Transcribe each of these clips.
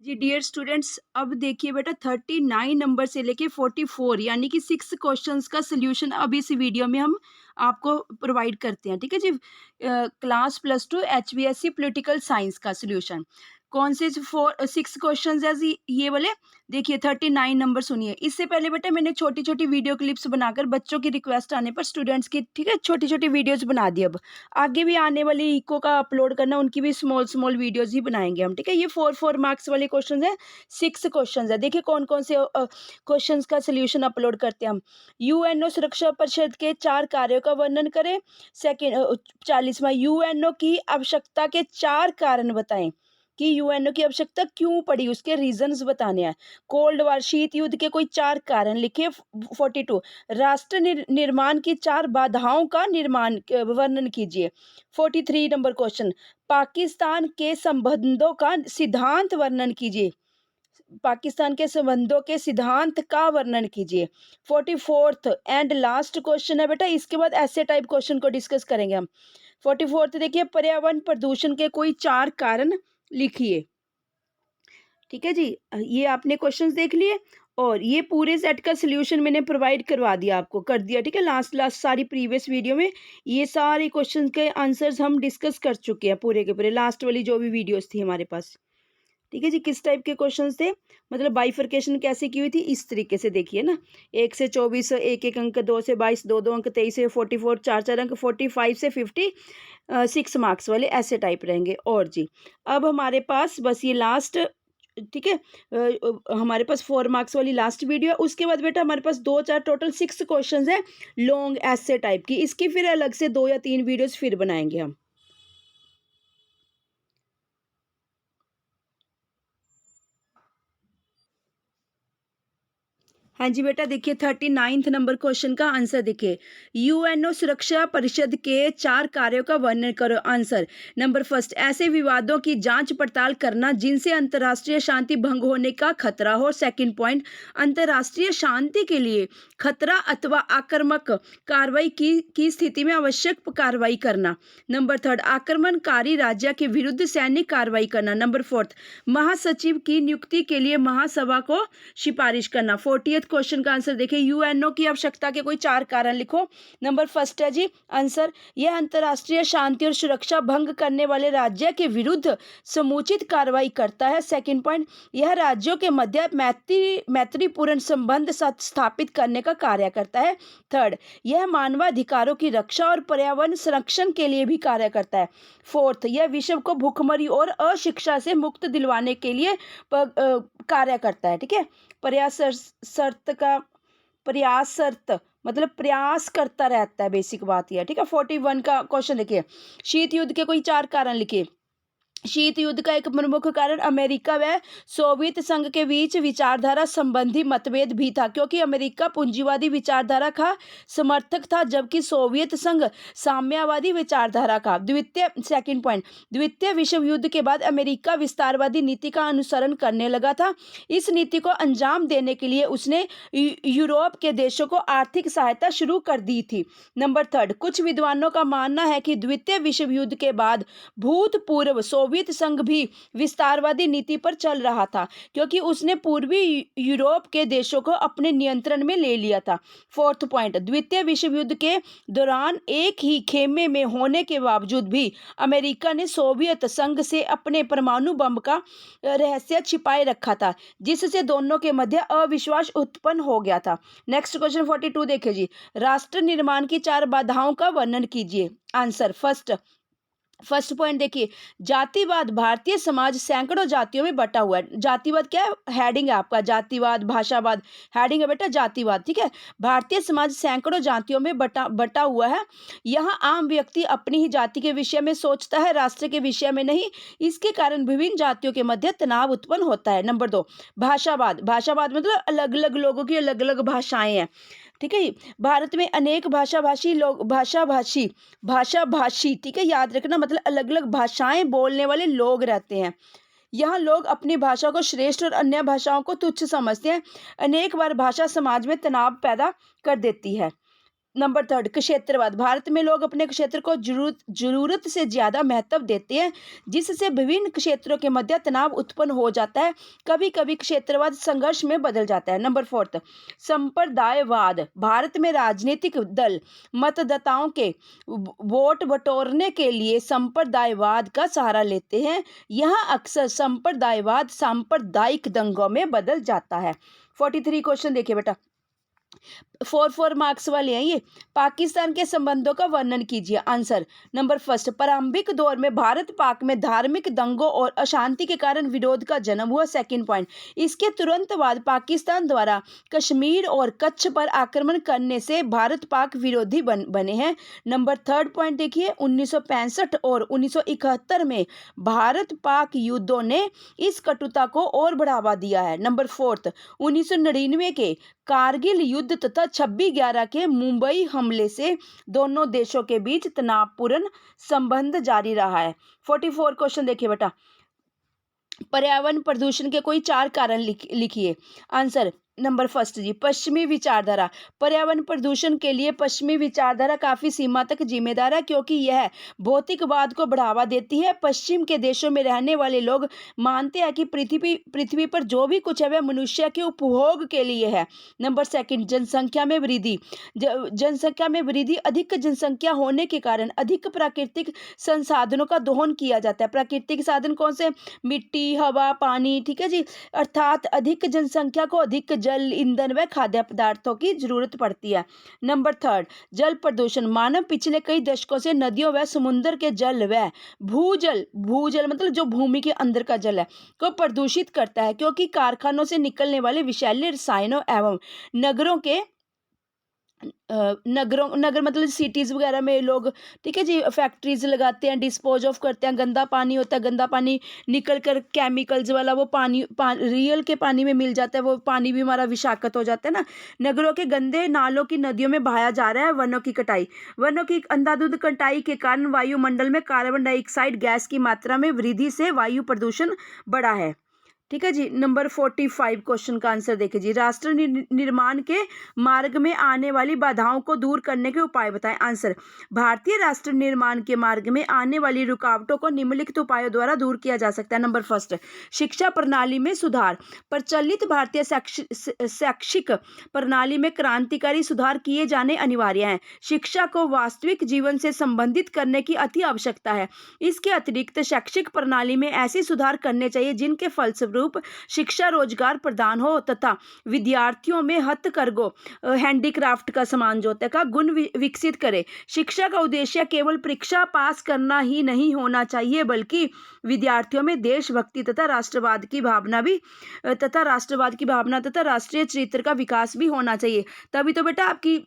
जी dear students, अब देखिए बेटा 39 नंबर से लेके 44 यानी कि 6 क्वेश्चंस का सोल्यूशन अब इस वीडियो में हम आपको प्रोवाइड करते हैं। ठीक है जी। क्लास +2 HBSC पॉलिटिकल साइंस का सोल्यूशन कौन से 6 क्वेश्चंस है जी ये वाले। देखिए 39 नंबर सुनिए। इससे पहले बेटा मैंने छोटी छोटी वीडियो क्लिप्स बनाकर बच्चों की रिक्वेस्ट आने पर स्टूडेंट्स की, ठीक है, छोटी छोटी वीडियोज बना दी। अब आगे भी आने वाली इको का अपलोड करना, उनकी भी स्मॉल स्मॉल वीडियोज ही बनाएंगे हम। ठीक है, ये 4 मार्क्स वाले क्वेश्चन है, 6 क्वेश्चन है। देखिए कौन कौन से क्वेश्चन का सोल्यूशन अपलोड करते हैं हम। यूएनओ सुरक्षा परिषद के 4 कार्यों का वर्णन करें। सेकेंड 40वां, यूएनओ की आवश्यकता के 4 कारण बताएं कि यूएनओ की आवश्यकता क्यों पड़ी, उसके रीजंस बताने हैं। कोल्ड वार शीत युद्ध के कोई 4 कारण लिखे। 42, राष्ट्र निर्माण की 4 बाधाओं का वर्णन कीजिए। 43 नंबर क्वेश्चन, पाकिस्तान के संबंधों का सिद्धांत वर्णन कीजिए। पाकिस्तान के संबंधों के सिद्धांत का वर्णन कीजिए। 44th एंड लास्ट क्वेश्चन है बेटा, इसके बाद ऐसे टाइप क्वेश्चन को डिस्कस करेंगे हम। 44th देखिए, पर्यावरण प्रदूषण के कोई 4 कारण लिखिए। ठीक है जी, ये आपने क्वेश्चंस देख लिए और ये पूरे सेट का सोल्यूशन मैंने प्रोवाइड करवा दिया, आपको कर दिया। ठीक है, लास्ट लास्ट सारी प्रीवियस वीडियो में ये सारे क्वेश्चंस के आंसर्स हम डिस्कस कर चुके हैं पूरे के पूरे, लास्ट वाली जो भी वीडियोस थी हमारे पास। ठीक है जी, किस टाइप के क्वेश्चंस थे, मतलब बाइफर्केशन कैसे की हुई थी, इस तरीके से देखिए ना। 1 से 24 एक अंक, 2 से 22 दो अंक, 23 से 44 4 अंक, 45 से 50 6 मार्क्स वाले ऐसे टाइप रहेंगे। और जी अब हमारे पास बस ये लास्ट, ठीक है, हमारे पास 4 मार्क्स वाली लास्ट वीडियो है। उसके बाद बेटा हमारे पास 2 4 टोटल 6 क्वेश्चंस हैं लॉन्ग ऐसे टाइप की। इसकी फिर अलग से 2 या 3 वीडियोस फिर बनाएंगे हम। हाँ जी बेटा, देखिए 39th नंबर क्वेश्चन का आंसर देखिए। यूएनओ सुरक्षा परिषद के 4 कार्यों का वर्णन करो। आंसर नंबर फर्स्ट, ऐसे विवादों की जांच पड़ताल करना जिनसे अंतर्राष्ट्रीय शांति भंग होने का खतरा हो। सेकंड पॉइंट, अंतर्राष्ट्रीय शांति के लिए खतरा अथवा आक्रामक कार्रवाई की स्थिति में आवश्यक कार्रवाई करना। नंबर थर्ड, आक्रमणकारी राज्य के विरुद्ध सैनिक कार्रवाई करना। नंबर फोर्थ, महासचिव की नियुक्ति के लिए महासभा को सिफारिश करना। 40th क्वेश्चन का आंसर देखिए, यूएनओ की आवश्यकता के कोई 4 कारण लिखो। नंबर फर्स्ट है जी आंसर, यह अंतर्राष्ट्रीय शांति और सुरक्षा भंग करने वाले राज्य के विरुद्ध समुचित कार्रवाई करता है। सेकंड पॉइंट, यह राज्यों के मध्य मैत्रीपूर्ण संबंध स्थापित करने का कार्य करता है। थर्ड, यह मानवाधिकारों की रक्षा और पर्यावरण संरक्षण के लिए भी कार्य करता है। फोर्थ, यह विश्व को भूखमरी और अशिक्षा से मुक्त दिलवाने के लिए कार्य करता है। ठीक है, प्रयास शर्त मतलब प्रयास करता रहता है, बेसिक बात यह। ठीक है, 41 का क्वेश्चन देखिए, शीत युद्ध के कोई 4 कारण लिखिए। शीत युद्ध का एक प्रमुख कारण अमेरिका व सोवियत संघ के बीच विचारधारा संबंधी मतभेद भी था, क्योंकि अमेरिका पूंजीवादी विचारधारा का समर्थक था जबकि सोवियत संघ साम्यवादी विचारधारा का। सेकंड पॉइंट, द्वितीय विश्व युद्ध के बाद अमेरिका विस्तारवादी नीति का अनुसरण करने लगा था। इस नीति को अंजाम देने के लिए उसने यूरोप के देशों को आर्थिक सहायता शुरू कर दी थी। नंबर थर्ड, कुछ विद्वानों का मानना है कि द्वितीय विश्व युद्ध के बाद भूतपूर्व सोवियत संघ भी विस्तारवादी नीति पर चल रहा था, क्योंकि उसने पूर्वी यूरोप के देशों को अपने नियंत्रण में ले लिया था। फोर्थ पॉइंट, द्वितीय विश्व युद्ध के दौरान एक ही खेमे में होने के बावजूद भी अमेरिका ने सोवियत संघ से अपने परमाणु बम का रहस्य छिपाए रखा था, जिससे दोनों के मध्य अविश्वास उत्पन्न हो गया था। नेक्स्ट क्वेश्चन 42 देखिए जी, राष्ट्र निर्माण की 4 बाधाओं का वर्णन कीजिए। आंसर फर्स्ट पॉइंट देखिए, जातिवाद। भारतीय समाज सैकड़ों जातियों में बटा हुआ है। जातिवाद क्या है, हेडिंग है आपका, जातिवाद भाषावाद, हेडिंग है बेटा जातिवाद। ठीक है, भारतीय समाज सैकड़ों जातियों में बटा हुआ है। यहाँ आम व्यक्ति अपनी ही जाति के विषय में सोचता है, राष्ट्र के विषय में नहीं। इसके कारण विभिन्न जातियों के मध्य तनाव उत्पन्न होता है। नंबर 2, भाषावाद। भाषावाद मतलब अलग अलग लोगों की अलग अलग भाषाएं हैं। ठीक है, भारत में अनेक भाषाभाषी, ठीक है, याद रखना, मतलब अलग अलग भाषाएं बोलने वाले लोग रहते हैं। यहाँ लोग अपनी भाषा को श्रेष्ठ और अन्य भाषाओं को तुच्छ समझते हैं। अनेक बार भाषा समाज में तनाव पैदा कर देती है। नंबर थर्ड, क्षेत्रवाद। भारत में लोग अपने क्षेत्र को जरूरत से ज्यादा महत्व देते हैं, जिससे विभिन्न क्षेत्रों के मध्य तनाव उत्पन्न हो जाता है। कभी कभी क्षेत्रवाद संघर्ष में बदल जाता है। Number fourth, संप्रदायवाद। भारत में राजनीतिक दल मतदाताओं के वोट बटोरने के लिए संप्रदायवाद का सहारा लेते हैं। यह अक्सर संप्रदायवाद सांप्रदायिक दंगों में बदल जाता है। 43 क्वेश्चन देखिए बेटा, 4 मार्क्स वाले हैं ये। पाकिस्तान के संबंधों का वर्णन कीजिए। आंसर, नंबर फर्स्ट, प्रारंभिक दौर में भारत पाक में धार्मिक दंगों और अशांति के कारण विरोध का जन्म हुआ। सेकंड पॉइंट, इसके तुरंत बाद पाकिस्तान द्वारा कश्मीर और कच्छ पर आक्रमण करने से भारत पाक विरोधी बने हैं। नंबर थर्ड पॉइंट देखिए, 1965 और 1971 में भारत पाक युद्धों ने इस कटुता को और बढ़ावा दिया है। नंबर फोर्थ, 1999 के कारगिल युद्ध तथा 26/11 के मुंबई हमले से दोनों देशों के बीच तनावपूर्ण संबंध जारी रहा है। 44 क्वेश्चन देखिए बेटा, पर्यावरण प्रदूषण के कोई 4 कारण लिखिए। आंसर, नंबर फर्स्ट जी, पश्चिमी विचारधारा। पर्यावरण प्रदूषण के लिए पश्चिमी विचारधारा काफी सीमा तक जिम्मेदार है, क्योंकि यह भौतिकवाद को बढ़ावा देती है। पश्चिम के देशों में रहने वाले लोग मानते हैं कि पृथ्वी पर जो भी कुछ है वह मनुष्य के उपभोग के लिए है। नंबर सेकंड, जनसंख्या में वृद्धि। जनसंख्या में वृद्धि, अधिक जनसंख्या होने के कारण अधिक प्राकृतिक संसाधनों का दोहन किया जाता है। प्राकृतिक साधन कौन से? मिट्टी, हवा, पानी, ठीक है जी। अर्थात अधिक जनसंख्या को अधिक जल, ईंधन व खाद्य पदार्थों की जरूरत पड़ती है। नंबर थर्ड, जल प्रदूषण। मानव पिछले कई दशकों से नदियों व समुद्र के जल व भूजल मतलब जो भूमि के अंदर का जल है को प्रदूषित करता है, क्योंकि कारखानों से निकलने वाले विषैले रसायनों एवं नगर मतलब सिटीज वगैरह में लोग, ठीक है जी, फैक्ट्रीज लगाते हैं, डिस्पोज ऑफ करते हैं। गंदा पानी होता है, गंदा पानी निकल कर केमिकल्स वाला वो पानी रियल के पानी में मिल जाता है, वो पानी भी हमारा विषाक्त हो जाता है ना। नगरों के गंदे नालों की नदियों में बहाया जा रहा है। वनों की अंधाधुंध कटाई के कारण वायुमंडल में कार्बन डाइऑक्साइड गैस की मात्रा में वृद्धि से वायु प्रदूषण बढ़ा है। ठीक है जी। नंबर 45 क्वेश्चन का आंसर देखिए जी, राष्ट्र निर्माण के मार्ग में आने वाली बाधाओं को दूर करने के उपाय बताएं। आंसर, भारतीय राष्ट्र निर्माण के मार्ग में आने वाली रुकावटों को निम्नलिखित उपायों द्वारा दूर किया जा सकता है। नंबर फर्स्ट, शिक्षा प्रणाली में सुधार। प्रचलित भारतीय शैक्षिक प्रणाली में क्रांतिकारी सुधार किए जाने अनिवार्य हैं। शिक्षा को वास्तविक जीवन से संबंधित करने की अति आवश्यकता है। इसके अतिरिक्त शैक्षिक प्रणाली में ऐसे सुधार करने चाहिए जिनके फलस्वरूप शिक्षा रोजगार प्रदान हो तथा विद्यार्थियों में हथकरघों, हैंडीक्राफ्ट का सामान जो होता है का गुण विकसित करे। शिक्षा का उद्देश्य केवल परीक्षा पास करना ही नहीं होना चाहिए, बल्कि विद्यार्थियों में देशभक्ति तथा राष्ट्रवाद की भावना तथा राष्ट्रीय चरित्र का विकास भी होना चाहिए। तभी तो बेटा आपकी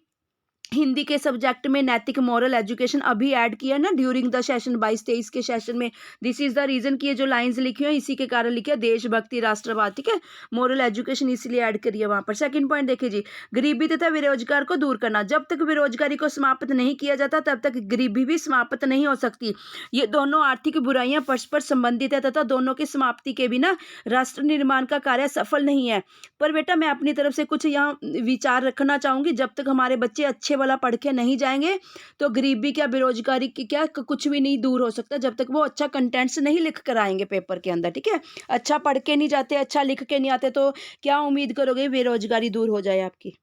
हिंदी के सब्जेक्ट में नैतिक मॉरल एजुकेशन अभी ऐड किया ना ड्यूरिंग द सेशन 22-23 के सेशन में। दिस इज द रीजन कि ये जो लाइंस लिखी है इसी के कारण लिखी है, देशभक्ति, राष्ट्रवाद, ठीक है, मॉरल एजुकेशन इसलिए ऐड करिए वहां पर। सेकंड पॉइंट देखिए जी, गरीबी तथा बेरोजगार को दूर करना। जब तक बेरोजगारी को समाप्त नहीं किया जाता तब तक गरीबी भी समाप्त नहीं हो सकती। ये दोनों आर्थिक बुराइयां परस्पर संबंधित है तथा दोनों की समाप्ति के बिना राष्ट्र निर्माण का कार्य सफल नहीं है। पर बेटा मैं अपनी तरफ से कुछ यहाँ विचार रखना चाहूंगी, जब तक हमारे बच्चे अच्छे वाला पढ़ के नहीं जाएंगे तो गरीबी क्या, बेरोजगारी की क्या, कुछ भी नहीं दूर हो सकता जब तक वो अच्छा कंटेंट्स नहीं लिख कर आएंगे पेपर के अंदर। ठीक है, अच्छा पढ़ के नहीं जाते, अच्छा लिख के नहीं आते तो क्या उम्मीद करोगे बेरोजगारी दूर हो जाए आपकी।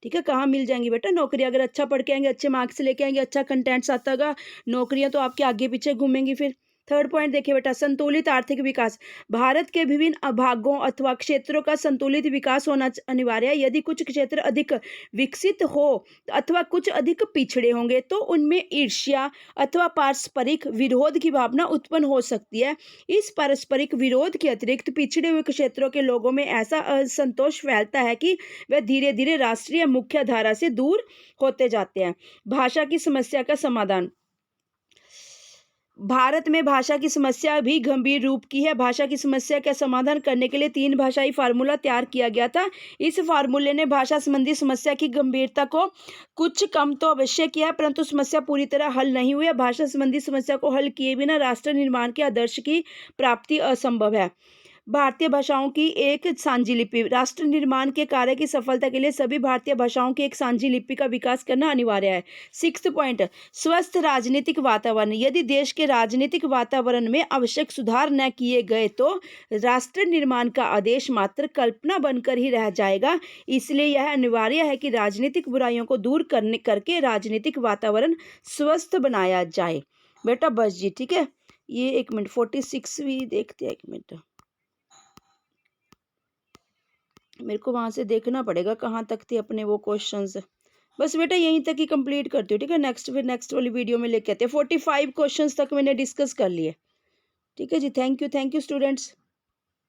ठीक है, कहाँ मिल जाएंगी बेटा नौकरी? अगर अच्छा पढ़ के आएंगे, अच्छे मार्क्स लेके आएंगे, अच्छा कंटेंट्स आता होगा, नौकरियां तो आपके आगे पीछे घूमेंगी फिर। थर्ड पॉइंट देखिए बेटा, संतुलित आर्थिक विकास। भारत के विभिन्न भागों अथवा क्षेत्रों का संतुलित विकास होना अनिवार्य है। यदि कुछ क्षेत्र अधिक विकसित हो अथवा कुछ अधिक पिछड़े होंगे तो उनमें ईर्ष्या अथवा पारस्परिक विरोध की भावना उत्पन्न हो सकती है। इस पारस्परिक विरोध के अतिरिक्त पिछड़े हुए क्षेत्रों के लोगों में ऐसा असंतोष फैलता है कि वे धीरे धीरे राष्ट्रीय मुख्य धारा से दूर होते जाते हैं। भाषा की समस्या का समाधान। भारत में भाषा की समस्या भी गंभीर रूप की है। भाषा की समस्या का समाधान करने के लिए 3 भाषाई फार्मूला तैयार किया गया था। इस फार्मूले ने भाषा संबंधी समस्या की गंभीरता को कुछ कम तो अवश्य किया है, परंतु समस्या पूरी तरह हल नहीं हुई है। भाषा संबंधी समस्या को हल किए बिना राष्ट्र निर्माण के आदर्श की प्राप्ति असंभव है। भारतीय भाषाओं की एक साझी लिपि। राष्ट्र निर्माण के कार्य की सफलता के लिए सभी भारतीय भाषाओं की एक साझी लिपि का विकास करना अनिवार्य है। 6th पॉइंट, स्वस्थ राजनीतिक वातावरण। यदि देश के राजनीतिक वातावरण में आवश्यक सुधार न किए गए तो राष्ट्र निर्माण का आदेश मात्र कल्पना बनकर ही रह जाएगा। इसलिए यह अनिवार्य है कि राजनीतिक बुराइयों को दूर करके राजनीतिक वातावरण स्वस्थ बनाया जाए। बेटा बस जी, ठीक है। ये 1 मिनट 46 भी देखते हैं, 1 मिनट। मेरे को वहाँ से देखना पड़ेगा कहाँ तक थे अपने वो क्वेश्चंस। बस बेटा यहीं तक ही कंप्लीट करती हूँ, ठीक है। फिर नेक्स्ट वाली वीडियो में लेके आते हैं। 45 क्वेश्चंस तक मैंने डिस्कस कर लिए, ठीक है जी। Thank you students.